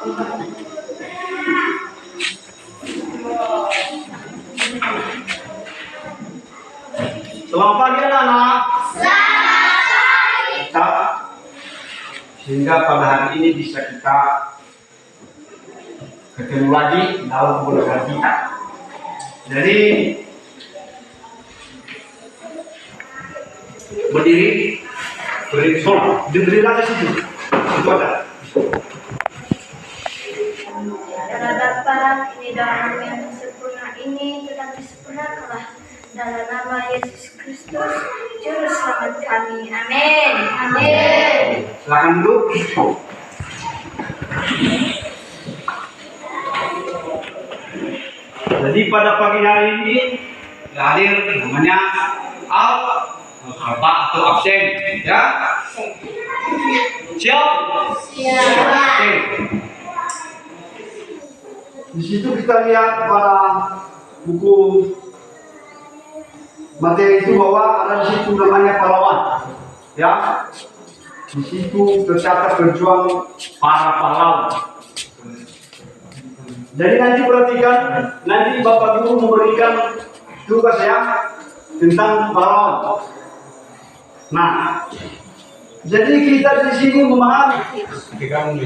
Selamat pagi anak-anak. Kita sehingga pada hari ini bisa kita ketemu lagi dalam belajar kita. Jadi berdiri, berdiri sholat, berdiri aja situ. Itu ada. Dalam Bapa, di dalam yang sempurna ini tetapi sempurnakanlah dalam nama Yesus Kristus, Juru Selamat kami. Amin. Amin. Silakan duduk. Jadi pada pagi hari ini hadir namanya apa atau absen, ya? Siap? Siap. Oke. Di situ kita lihat pada buku materi itu bahwa ada di situ namanya pahlawan, ya. Di situ tercatat berjuang para pahlawan. Jadi nanti perhatikan, nanti Bapak Guru memberikan tugas ya tentang pahlawan. Nah, jadi kita di sini memahami kamu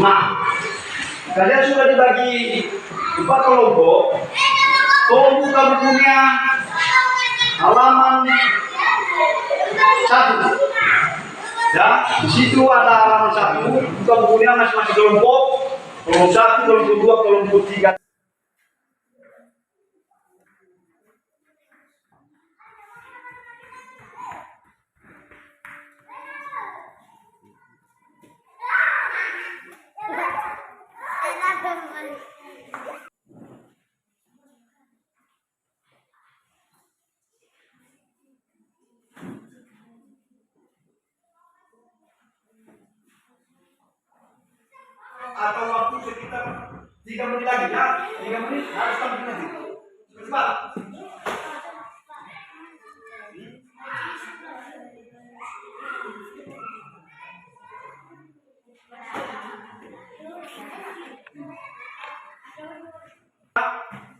Nah, kalian sudah dibagi 4 kelompok. Tolong buka bukunya halaman 1. Ya, di situ ada halaman 1. Buka bukunya masing-masing kelompok. Kelompok 1, kelompok 2, kelompok 3. Atau waktu sekitar 3 menit lagi ya, 3 menit harus tampil nanti. Cepat.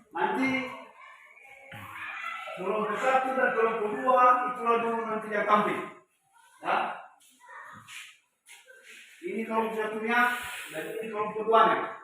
Nanti kelompok 1 dan kelompok 2 itulah dulu nanti yang tampil. Ya. Ini kelompok 1-nya dan ini kelompok 2-nya.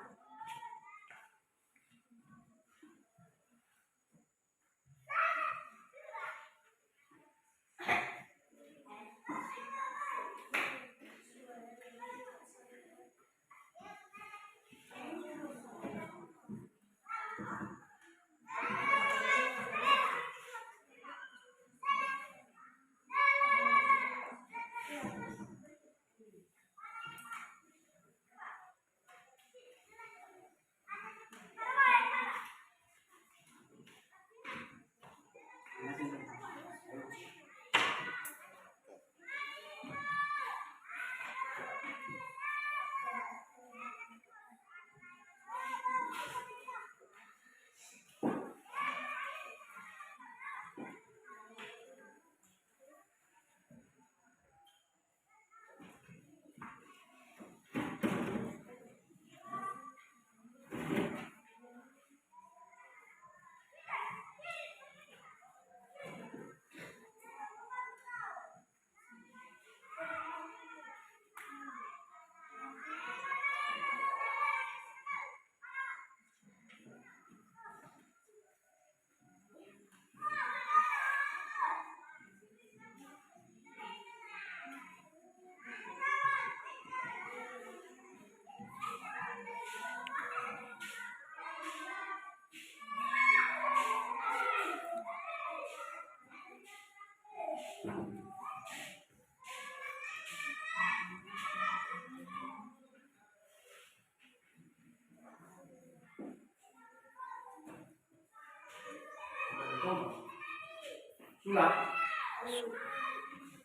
Sudah.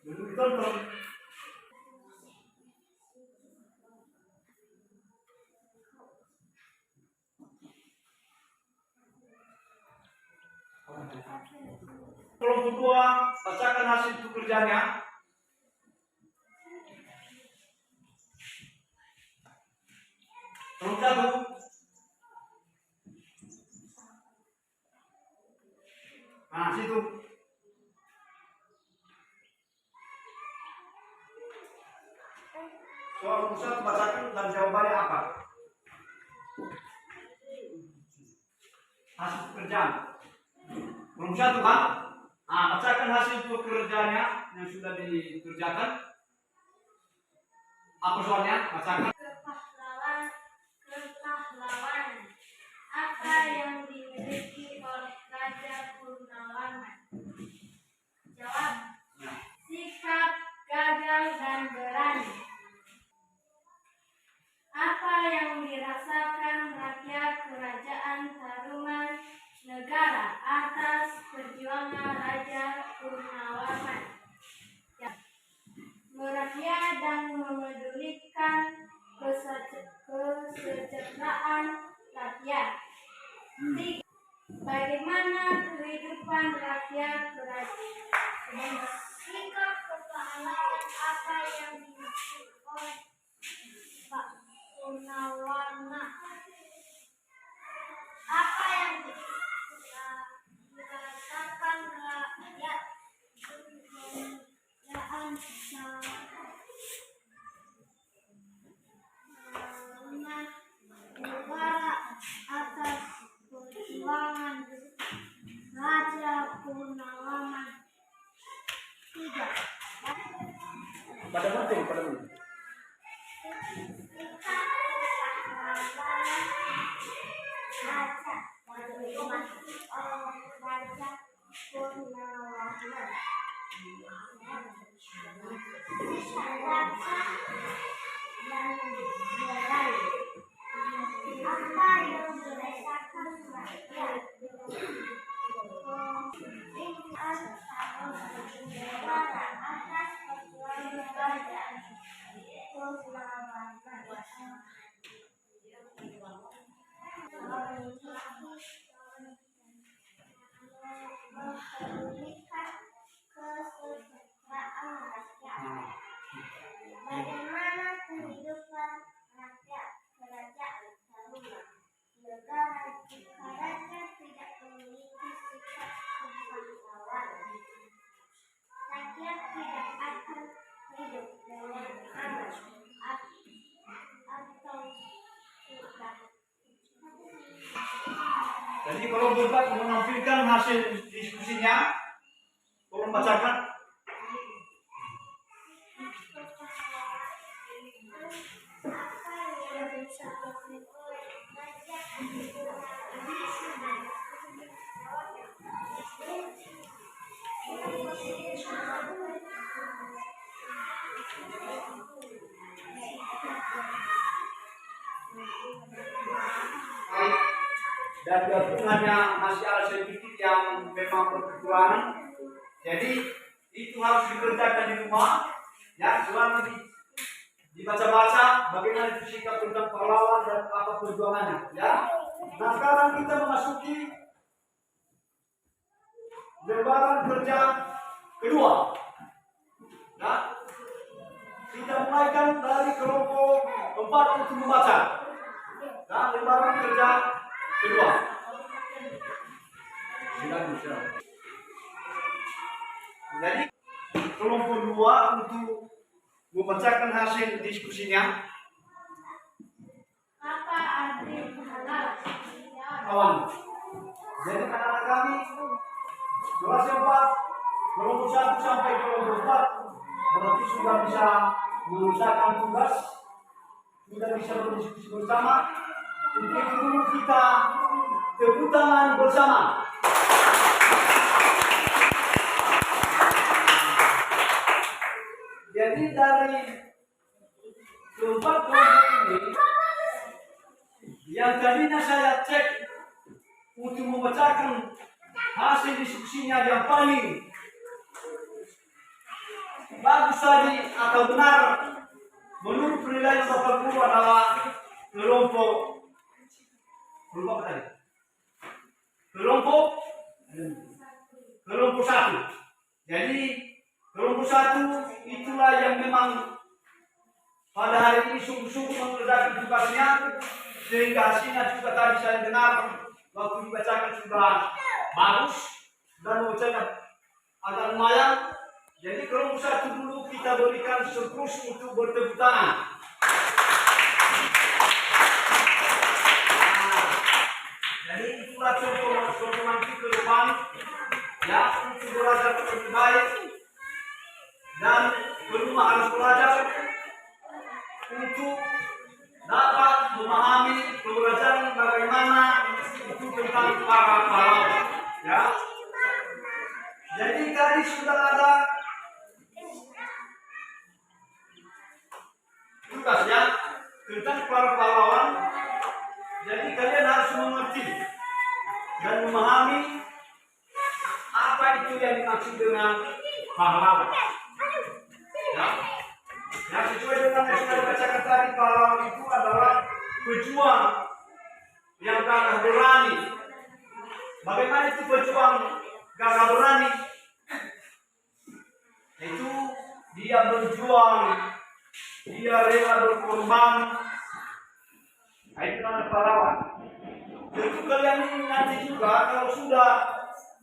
Duduk tonton. Kelompok kedua, bacakan hasil pekerjaannya. Kelompok satu. Nah, situ. Soal pusat bacakan dan jawabannya apa? Hasil pekerjaan. Kelompok satu kan? Nah, bacakan hasil pekerjaannya yang sudah dikerjakan. Apa soalnya? Bacakan. Kepahlawanan. Apa yang dimiliki oleh Raja Purnawarman? Jawab. Sikap gagal dan berani. Apa yang dirasakan rakyat kerajaan Taruman negara atas perjuangan Raja Purnawarman? Merakyat dan memedulikan kesejahteraan rakyat. Bagaimana kehidupan rakyat kerajaan? Sikap kepahlawanan apa yang dimiliki oleh Pak Purnawarman? Apa yang dirasakan rakyat kerajaan negara atas perjuangan Raja Purnawarman? Tiga. Pada penting, pada penting. Raja Purnawarman. Apa yang dirasakan rakyat negara atas perjuangan Raja Purnawarman? Mempedulikan kesejahteraan rakyat. Bagaimana kehidupan rakyat kerajaan Taruman negara jika rakyat tidak memiliki sikap kepahlawanan? Rakyat tidak akan hidup dengan aman atau tidak. Jadi kalau Bapak menampilkan hasil diskusinya, tolong bacakan. Dan gabungannya masih ada sedikit yang memang berkekurangan. Jadi itu harus dikerjakan di rumah. Ya, selama dibaca-baca bagaimana itu sikap tentang pahlawan dan apa perjuangannya. Ya. Nah, sekarang kita memasuki lembaran kerja kedua. Ya. Kita mulaikan dari kelompok 4 untuk membaca. Nah, lembaran kerja kedua. Jadi kelompok 2 untuk membacakan hasil diskusinya. Apa arti halal? Kawan. Jadi anak-anak kami kelas 4, kelompok 1 sampai kelompok 4 berarti sudah bisa mengerjakan tugas, sudah bisa berdiskusi bersama. Untuk itu dulu kita tepuk tangan bersama. Jadi dari keempat kelompok ini, yang tadinya saya cek untuk membacakan hasil diskusinya yang paling bagus tadi atau benar menurut penilaian Bapak Guru adalah kelompok apa tadi? Kelompok satu. Jadi kelompok satu itulah yang memang pada hari ini sungguh-sungguh mengerjakan tugasnya, sehingga hasilnya juga tadi saya dengar waktu dibacakan sudah bagus dan membacakan agak lumayan. Jadi kelompok satu dulu kita berikan surplus untuk bertepuk tangan. Jadi itulah contoh nanti ke depan ya, untuk belajar lebih baik dan perlu harus belajar untuk dapat memahami pelajaran bagaimana itu tentang para pahlawan. Ya. Jadi tadi sudah ada tugasnya tentang para pahlawan. Jadi kalian harus mengerti dan memahami apa itu yang dimaksud dengan pahlawan. Ya. Ya, sesuai dengan yang sudah dibacakan tadi, pahlawan itu adalah pejuang yang gagah berani. Bagaimana itu pejuang gagah berani? Itu dia berjuang, dia rela berkorban. Nah, itu namanya pahlawan. Tentu kalian ini nanti juga kalau sudah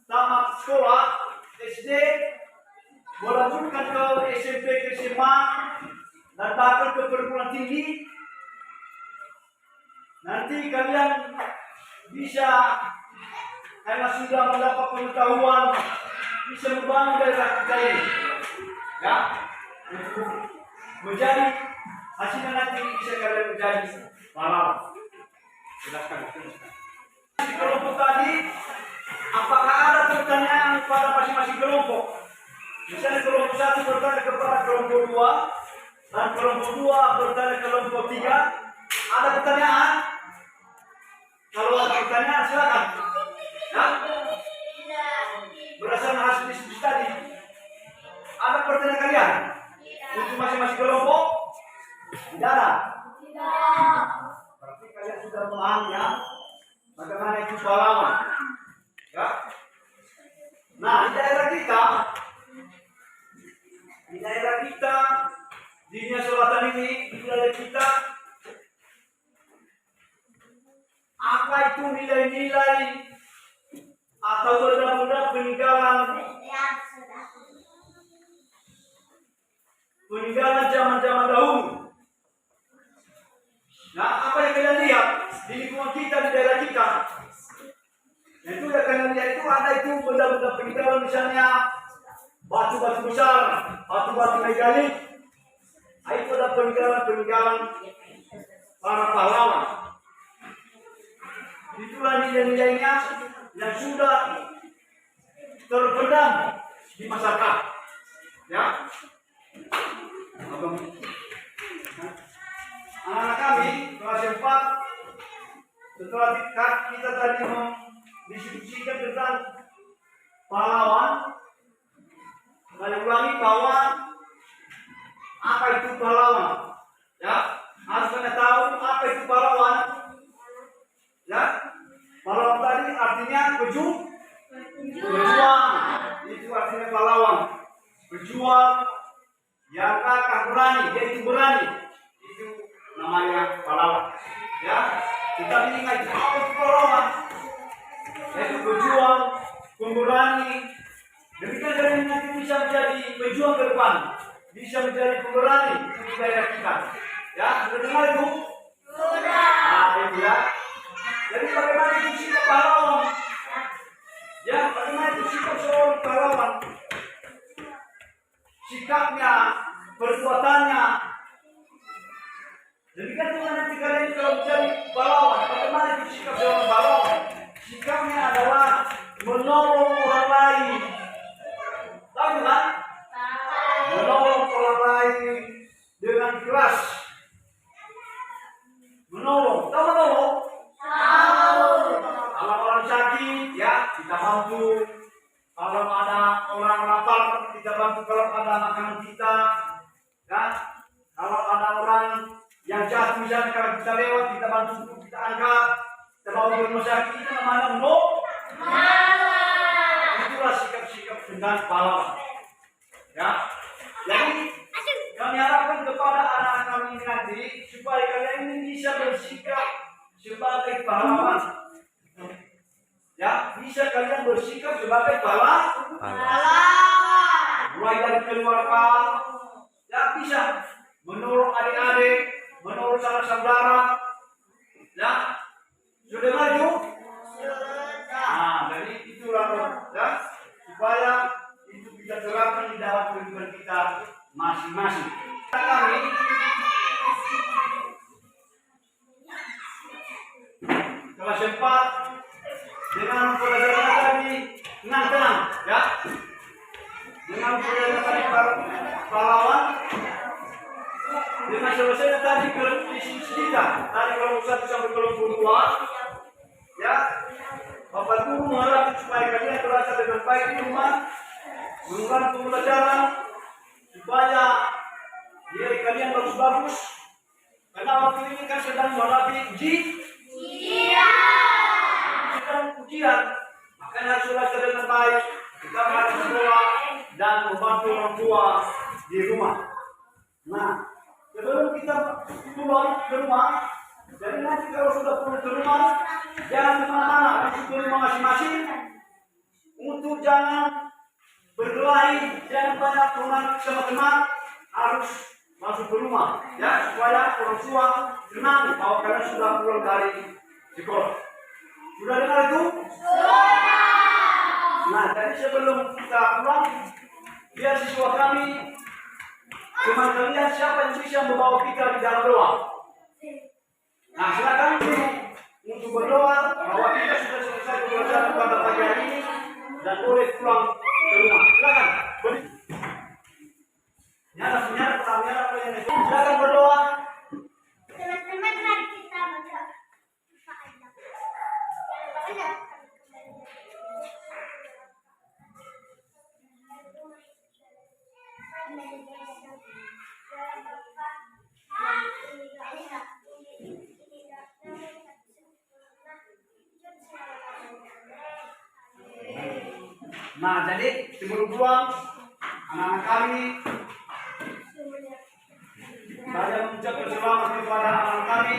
tamat sekolah SD, melanjutkan ke SMP, ke SMA, dan bahkan ke perguruan tinggi, nanti kalian bisa karena sudah mendapat pengetahuan, bisa membangun daerah kita ini, ya, untuk menjadi hasilnya nanti bisa kalian menjadi pahlawan. Silakan. Di kelompok tadi, apakah ada pertanyaan pada masing-masing kelompok? Misalnya kelompok satu bertanya kepada kelompok dua, dan kelompok dua bertanya ke kelompok tiga. Ada pertanyaan? Kalau ada pertanyaan silakan. Ya? Berdasarkan hasil diskusi tadi, ada pertanyaan kalian untuk masing-masing kelompok? Tidak ada. Berarti kalian sudah memahami ya bagaimana itu pahlawan. Ya. Nah, di daerah kita, di dunia selatan ini, di wilayah kita, apa itu nilai-nilai atau benda-benda peninggalan zaman-zaman dahulu? Nah, apa yang kalian lihat di lingkungan kita, di daerah kita? Itu yang kalian lihat itu ada itu benda-benda peninggalan, misalnya batu-batu besar, batu-batu megalit. Itu ada peninggalan para pahlawan. Itulah nilai-nilainya yang sudah terpendam di masyarakat. Ya, anak-anak kami kelas 4 setelah kita tadi mendiskusikan tentang pahlawan, saya ulangi bahwa apa itu pahlawan. Ya, harus kalian tahu apa itu pahlawan. Ya, pahlawan tadi artinya berjuang. Itu artinya pahlawan. Berjuang yang gagah berani, yaitu berani. Itu namanya pahlawan. Ya, kita ingat apa itu pahlawan. Yaitu berjuang, pemberani. Demikian kalian nanti bisa menjadi pejuang ke depan, bisa menjadi pemberani di daerah kita. Ya, sudah dengar itu? Sudah. Nah, itu ya. Jadi bagaimana itu sikap pahlawan? Ya, bagaimana itu sikap seorang pahlawan? Sikapnya, perbuatannya. Demikian juga nanti kalian kalau menjadi pahlawan, bagaimana itu sikap seorang pahlawan? Sikapnya adalah menolong orang lain. Tahu kan? Menolong orang lain dengan ikhlas. Menolong, tahu menolong? Tahu. Kalau orang sakit, ya kita bantu. Kalau ada orang lapar, kita bantu. Kalau ada makanan kita, bantu kita angkat, kita bawa ke rumah sakit, kita kemana itulah sikap-sikap dengan pahlawan. Ya, jadi kami harapkan kepada anak-anak kami ini nanti supaya kalian ini bisa bersikap sebagai pahlawan. Ya, bisa kalian bersikap sebagai pahlawan. Mulai dari keluarga, ya bisa menolong adik-adik, menolong saudara-saudara. Ya, sudah maju? Nah, jadi itulah ya, supaya itu bisa terapkan di dalam kehidupan kita masing-masing. Kami kelas 4 dengan pelajaran tadi tenang, ya. Dengan pelajaran tadi pahlawan, dengan selesai tadi diskusi kita, tadi kelompok 1 sampai kelompok 2, ya. Bapak Guru mengharap supaya kalian terasa dengan baik di rumah, mengulang pembelajaran, supaya diri kalian bagus-bagus. Karena waktu ini kan sedang menghadapi ujian, makanya harus belajar dengan baik. Kita harus sekolah dan membantu orang tua di rumah. Nah, sebelum kita pulang ke rumah, jadi nanti kalau sudah pulang ke rumah, jangan kemana-mana, masuk ke rumah masing-masing. Untuk jangan berkelahi, jangan banyak teman sama teman, harus masuk ke rumah, ya, supaya orang tua tenang bahwa kalian sudah pulang dari sekolah. Sudah dengar itu? Nah, jadi sebelum kita pulang, biar siswa kami, teman kalian siapa yang bisa membawa kita di dalam doa. Nah, silakan untuk berdoa bahwa kita sudah selesai pembelajaran pada pagi hari ini dan boleh pulang ke rumah. Silakan. Silakan berdoa. Teman-teman, mari kita berdoa. Nah, jadi sebelum pulang, anak-anak kami, saya mengucapkan selamat kepada anak kami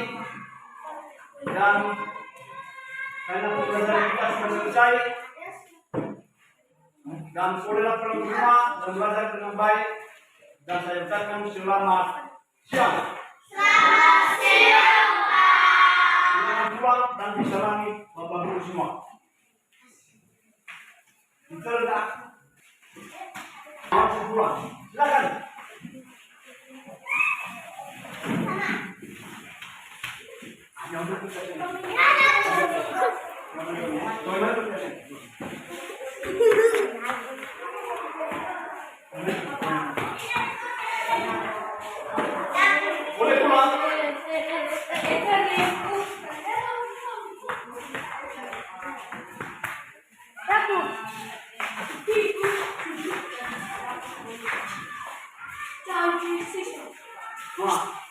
dan karena pembelajaran kita sudah selesai dan bolehlah pulang ke rumah dan belajar dengan baik dan saya ucapkan selamat siang. Selamat siang, Pak. Silakan pulang dan disalami Bapak Guru semua. Betul tak? Langsung pulang. Silakan. Yang berikutnya. Boleh pulang. Wah.